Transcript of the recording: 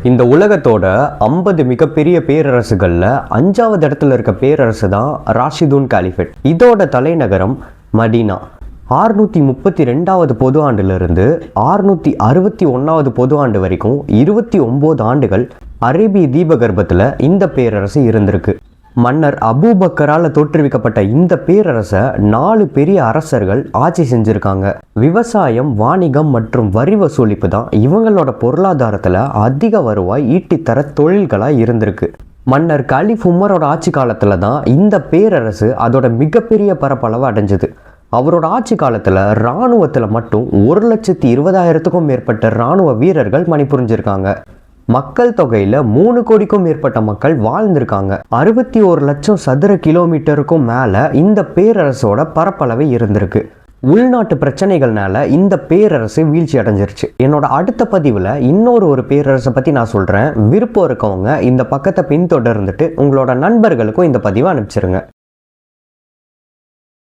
இந்த உலகத்தோட 50 மிகப்பெரிய பேரரசுகள்ல 5வது இடத்துல இருக்க பேரரசு தான் ராஷிதுன் காலிஃபேட். இதோட தலைநகரம் மதீனா. 632வது பொது ஆண்டிலிருந்து 661வது பொது ஆண்டு வரைக்கும் 29 ஆண்டுகள் அரேபிய தீபகற்பத்தில் இந்த பேரரசு இருந்திருக்கு. மன்னர் அபூபக்கரால் தோற்றுவிக்கப்பட்ட இந்த பேரரசை 4 பெரிய அரசர்கள் ஆட்சி செஞ்சிருக்காங்க. விவசாயம், வாணிகம் மற்றும் வரி வசூலிப்பு தான் இவங்களோட பொருளாதாரத்தில் அதிக வருவாய் ஈட்டித்தர தொழில்களாக இருந்திருக்கு. மன்னர் கலிஃப் உமரோட ஆட்சி காலத்தில் தான் இந்த பேரரசு அதோட மிகப்பெரிய பரப்பளவு அடைஞ்சது. அவரோட ஆட்சி காலத்தில் இராணுவத்தில் மட்டும் 1,20,000க்கும் மேற்பட்ட இராணுவ வீரர்கள் பணிபுரிஞ்சிருக்காங்க. மக்கள் தொகையில் 3 கோடிக்கும் மேற்பட்ட மக்கள் வாழ்ந்திருக்காங்க. 61 லட்சம் சதுர கிலோமீட்டருக்கும் மேலே இந்த பேரரசோட பரப்பளவு இருந்திருக்கு. உள்நாட்டு பிரச்சனைகள்னால இந்த பேரரசு வீழ்ச்சி அடைஞ்சிருச்சு. என்னோட அடுத்த பதிவில் இன்னொரு பேரரசை பற்றி நான் சொல்கிறேன். விருப்பம் இருக்கவங்க இந்த பக்கத்தை பின்தொடர்ந்துட்டு உங்களோட நண்பர்களுக்கும் இந்த பதிவை அனுப்பிச்சிருங்க.